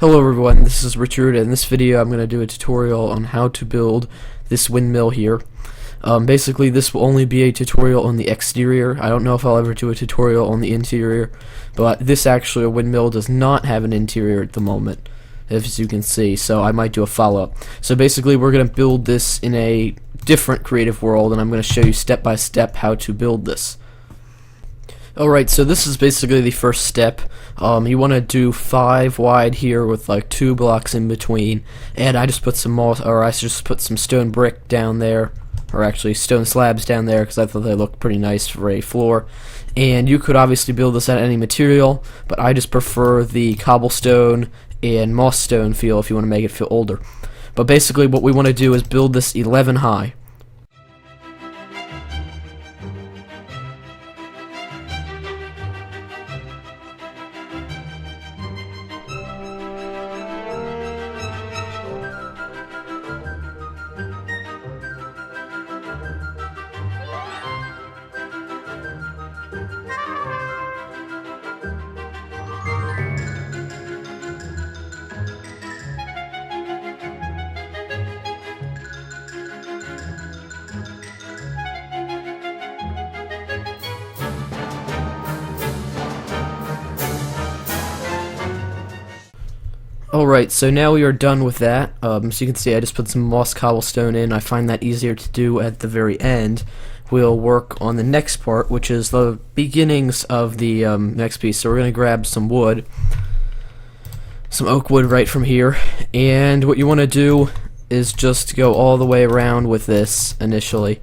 Hello everyone, this is Richard, and in this video I'm going to do a tutorial on how to build this windmill here. Basically this will only be a tutorial on the exterior. I don't know if I'll ever do a tutorial on the interior, but this actually, a windmill, does not have an interior at the moment, as you can see, so I might do a follow-up. So basically we're going to build this in a different creative world, and I'm going to show you step by step how to build this. Alright, so this is basically the first step. You want to do 5 wide here with like 2 blocks in between, and I just put some some stone brick down there, or actually stone slabs down there because I thought they looked pretty nice for a floor. And you could obviously build this out of any material, but I just prefer the cobblestone and moss stone feel if you want to make it feel older. But basically what we want to do is build this 11 high. Alright, so now we are done with that. So you can see I just put some moss cobblestone in. I find that easier to do at the very end. We'll work on the next part, which is the beginnings of the next piece. So we're going to grab some wood, some oak wood right from here, and what you want to do is just go all the way around with this initially.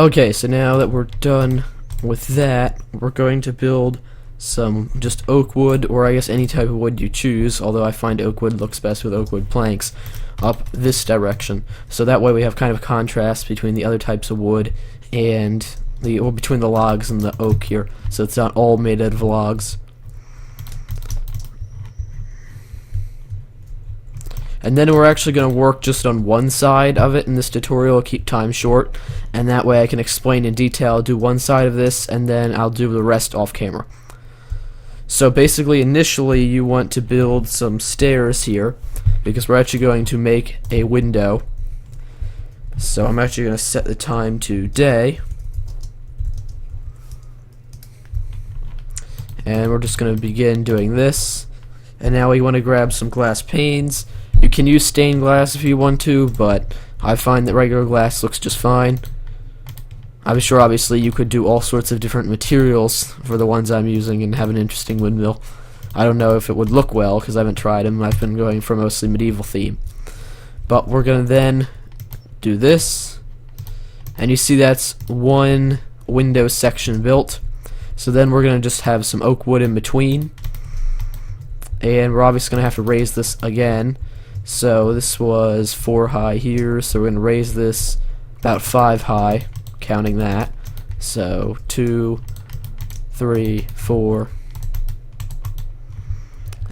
Okay, so now that we're done with that, we're going to build some just oak wood, or I guess any type of wood you choose, although I find oak wood looks best with oak wood planks, up this direction. So that way we have kind of contrast between the other types of wood and between the logs and the oak here, so it's not all made out of logs. And then we're actually going to work just on one side of it in this tutorial, keep time short, and that way I can explain in detail, do one side of this, and then I'll do the rest off camera. So basically, initially you want to build some stairs here, because we're actually going to make a window. So I'm actually going to set the time to day, and we're just going to begin doing this. And now we want to grab some glass panes. You can use stained glass if you want to, but I find that regular glass looks just fine. I'm sure obviously you could do all sorts of different materials for the ones I'm using and have an interesting windmill. I don't know if it would look well because I haven't tried them. I've been going for mostly medieval theme. But we're going to then do this, and you see that's one window section built. So then we're going to just have some oak wood in between, and we're obviously going to have to raise this again. So this was 4 high here, so we're going to raise this about 5 high, counting that. So 2, 3, 4,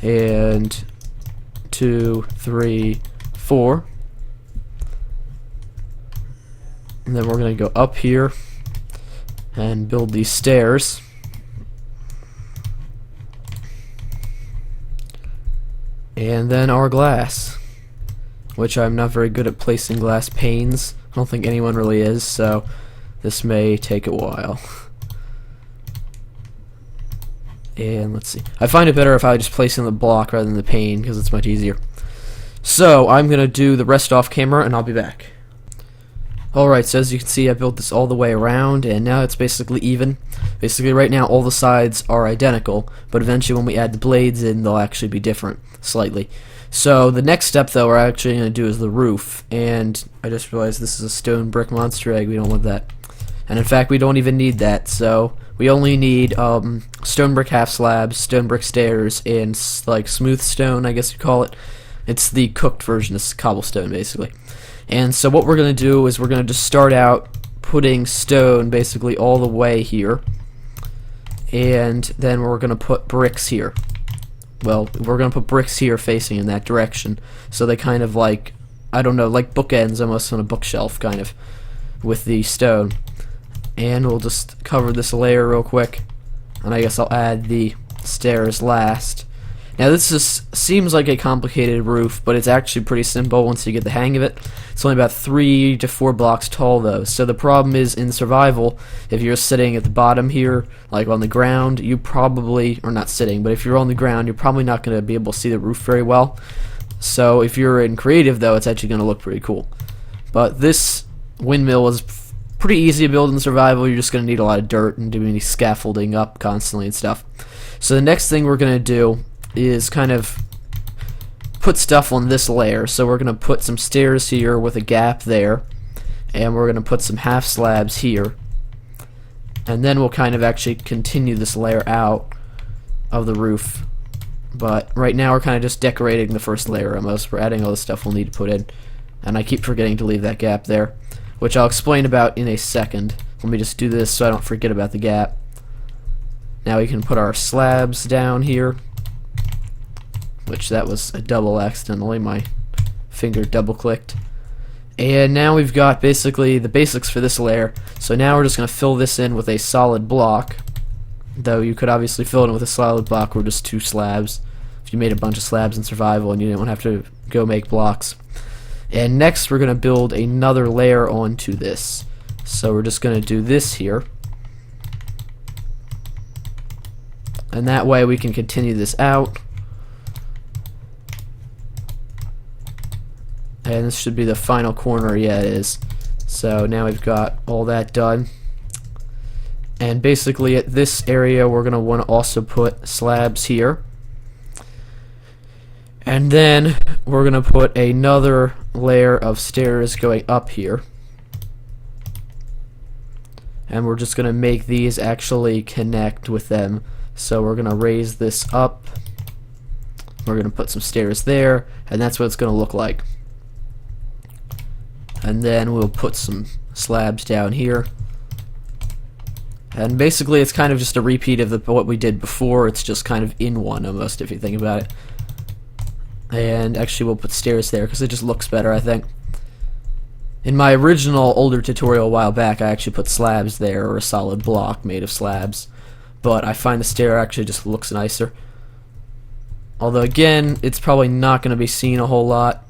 and 2, 3, 4. And then we're going to go up here and build these stairs. And then our glass, which I'm not very good at placing glass panes. I don't think anyone really is, so this may take a while. And let's see. I find it better if I just place in the block rather than the pane because it's much easier. So I'm going to do the rest off camera and I'll be back. Alright, so as you can see, I built this all the way around, and now it's basically even. Basically, right now, all the sides are identical, but eventually when we add the blades in, they'll actually be different, slightly. So, the next step, though, we're actually going to do is the roof, and I just realized this is a stone brick monster egg, we don't want that. And in fact, we don't even need that, so we only need stone brick half slabs, stone brick stairs, and like smooth stone, I guess you'd call it. It's the cooked version of cobblestone, basically. And so what we're going to do is we're going to just start out putting stone basically all the way here, and then we're going to put bricks here. Well, we're going to put bricks here facing in that direction, so they kind of like, I don't know, like bookends almost on a bookshelf kind of with the stone. And we'll just cover this layer real quick, and I guess I'll add the stairs last. Now this seems like a complicated roof, but it's actually pretty simple once you get the hang of it. It's only about 3 to 4 blocks tall though, so the problem is in survival, if you're sitting at the bottom here, like on the ground, you probably, or not sitting, but if you're on the ground, you're probably not going to be able to see the roof very well. So if you're in creative though, it's actually going to look pretty cool. But this windmill is pretty easy to build in survival. You're just going to need a lot of dirt and doing scaffolding up constantly and stuff. So the next thing we're going to do is kind of put stuff on this layer. So we're going to put some stairs here with a gap there, and we're going to put some half slabs here, and then we'll kind of actually continue this layer out of the roof. But right now we're kind of just decorating the first layer almost. We're adding all the stuff we'll need to put in, and I keep forgetting to leave that gap there, which I'll explain about in a second. Let me just do this so I don't forget about the gap. Now we can put our slabs down here, which that was a double accidentally, my finger double clicked. And now we've got basically the basics for this layer. So now we're just going to fill this in with a solid block, though you could obviously fill it in with a solid block or just 2 slabs if you made a bunch of slabs in survival and you didn't want to have to go make blocks. And next we're going to build another layer onto this. So we're just going to do this here, and that way we can continue this out. And this should be the final corner. Yeah, it is. So now we've got all that done. And basically at this area we're going to want to also put slabs here. And then we're going to put another layer of stairs going up here. And we're just going to make these actually connect with them. So we're going to raise this up. We're going to put some stairs there, and that's what it's going to look like. And then we'll put some slabs down here. And basically it's kind of just a repeat of what we did before. It's just kind of in one almost, if you think about it. And actually we'll put stairs there because it just looks better, I think. In my original older tutorial a while back, I actually put slabs there, or a solid block made of slabs. But I find the stair actually just looks nicer. Although again, it's probably not going to be seen a whole lot,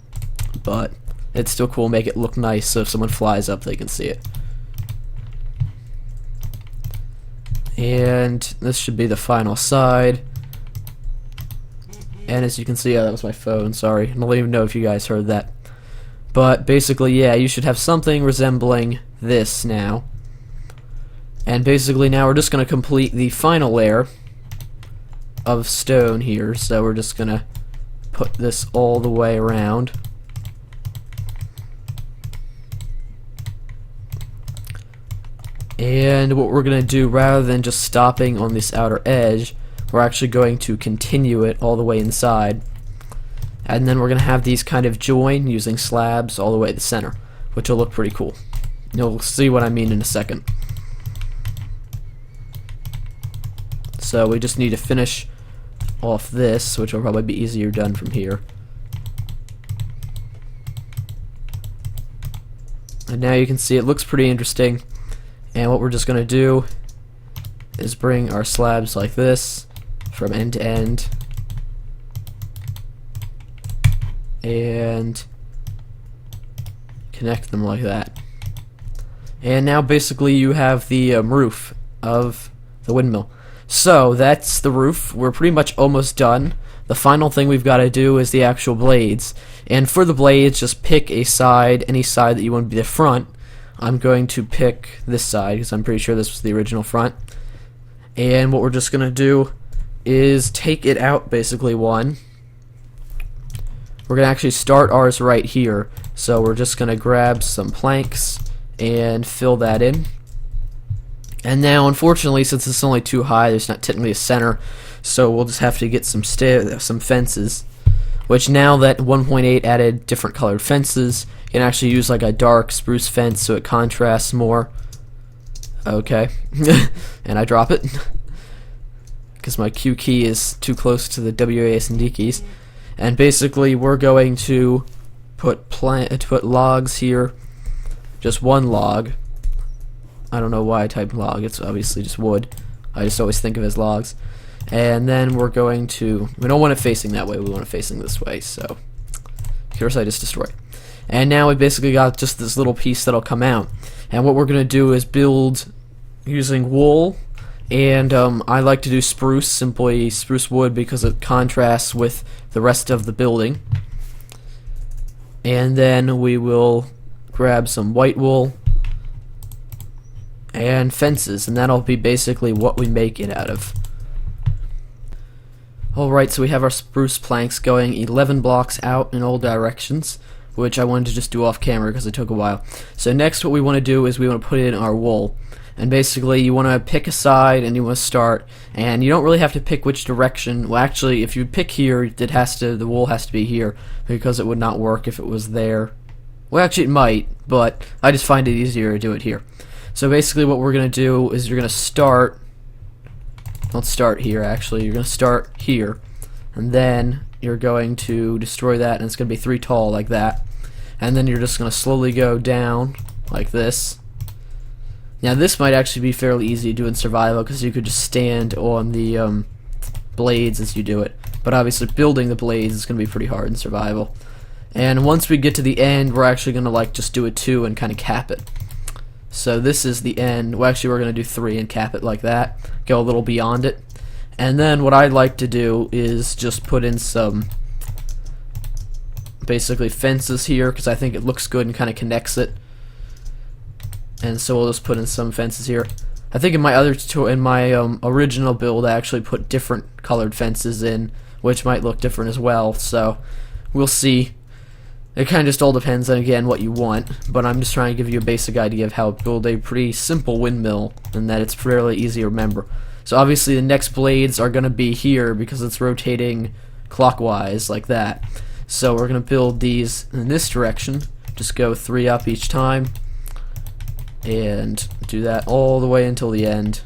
but it's still cool, make it look nice so if someone flies up they can see it. And this should be the final side. And as you can see, that was my phone, sorry. I don't even know if you guys heard that. But basically, yeah, you should have something resembling this now. And basically now we're just going to complete the final layer of stone here. So we're just going to put this all the way around. And what we're going to do, rather than just stopping on this outer edge, we're actually going to continue it all the way inside. And then we're going to have these kind of join using slabs all the way to the center, which will look pretty cool. You'll see what I mean in a second. So we just need to finish off this, which will probably be easier done from here. And now you can see it looks pretty interesting. And what we're just going to do is bring our slabs like this from end to end, and connect them like that. And now basically you have the roof of the windmill. So that's the roof. We're pretty much almost done. The final thing we've got to do is the actual blades. And for the blades, just pick a side, any side that you want to be the front. I'm going to pick this side because I'm pretty sure this was the original front. And what we're just going to do is take it out basically one. We're going to actually start ours right here. So we're just going to grab some planks and fill that in. And now, unfortunately, since it's only too high, there's not technically a center, so we'll just have to get some fences. Which now that 1.8 added different colored fences, you can actually use like a dark spruce fence so it contrasts more. Okay, and I drop it because my Q key is too close to the WASD keys. And basically, we're going to put logs here, just one log. I don't know why I typed log, it's obviously just wood. I just always think of it as logs. And then we're going to, we don't want it facing that way, we want it facing this way, so here's I just destroy. And now we basically got just this little piece that'll come out. And what we're going to do is build using wool, and I like to do spruce, simply spruce wood, because it contrasts with the rest of the building. And then we will grab some white wool and fences, and that'll be basically what we make it out of. Alright, so we have our spruce planks going 11 blocks out in all directions, which I wanted to just do off camera because it took a while. So next what we want to do is we want to put in our wool. And basically you want to pick a side and you want to start, and you don't really have to pick which direction. Well, actually, if you pick here, the wool has to be here, because it would not work if it was there. Well, actually it might, but I just find it easier to do it here. So basically what we're going to do is you're going to start, don't start here actually, you're going to start here, and then you're going to destroy that, and it's going to be 3 tall like that, and then you're just going to slowly go down like this. Now this might actually be fairly easy to do in survival because you could just stand on the blades as you do it, but obviously building the blades is going to be pretty hard in survival. And once we get to the end, we're actually going to like just do a 2 and kind of cap it. So this is the end. Well, actually we're going to do 3 and cap it like that, go a little beyond it. And then what I'd like to do is just put in some basically fences here, because I think it looks good and kind of connects it. And so we'll just put in some fences here. I think in my original build I actually put different colored fences in, which might look different as well, so we'll see. It kind of just all depends on, again, what you want, but I'm just trying to give you a basic idea of how to build a pretty simple windmill, and that it's fairly easy to remember. So obviously the next blades are going to be here because it's rotating clockwise like that. So we're going to build these in this direction, just go 3 up each time, and do that all the way until the end.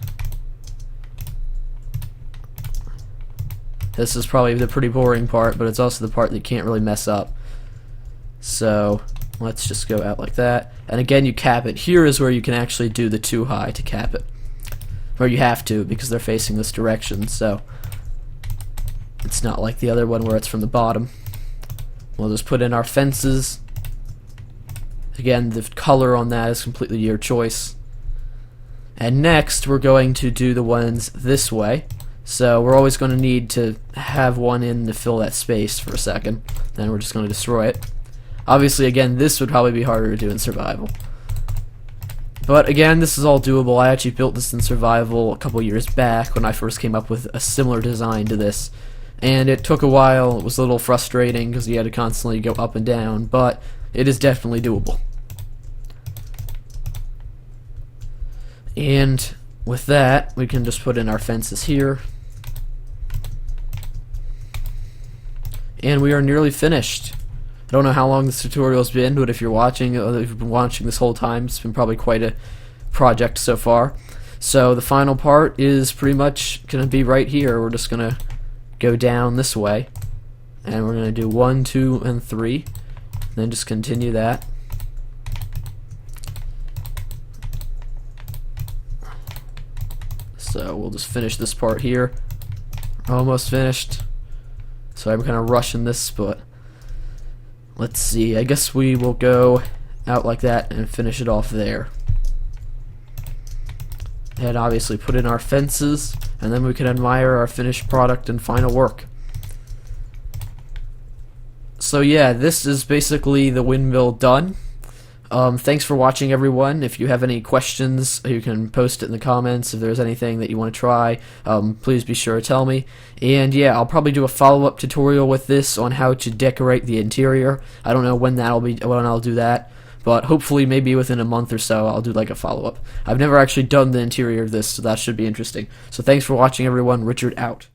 This is probably the pretty boring part, but it's also the part that you can't really mess up. So let's just go out like that, and again you cap it. Here is where you can actually do the 2 high to cap it, or you have to because they're facing this direction, so it's not like the other one where it's from the bottom. We'll just put in our fences. Again, the color on that is completely your choice. And next we're going to do the ones this way. So we're always going to need to have one in to fill that space for a second. Then we're just going to destroy it. Obviously, again, this would probably be harder to do in survival. But again, this is all doable. I actually built this in survival a couple years back when I first came up with a similar design to this. And it took a while. It was a little frustrating because you had to constantly go up and down, but it is definitely doable. And with that, we can just put in our fences here. And we are nearly finished. I don't know how long this tutorial's been, but if you're watching, if you've been watching this whole time, it's been probably quite a project so far. So the final part is pretty much going to be right here. We're just going to go down this way, and we're going to do 1, 2, and 3, and then just continue that. So we'll just finish this part here. Almost finished. So I'm kind of rushing this, but let's see. I guess we will go out like that and finish it off there. And obviously put in our fences, and then we can admire our finished product and final work. So yeah, this is basically the windmill done. Thanks for watching, everyone. If you have any questions, you can post it in the comments. If there's anything that you want to try, please be sure to tell me. And yeah, I'll probably do a follow-up tutorial with this on how to decorate the interior. I don't know when I'll do that, but hopefully maybe within a month or so I'll do like a follow-up. I've never actually done the interior of this, so that should be interesting. So thanks for watching, everyone. Richard out.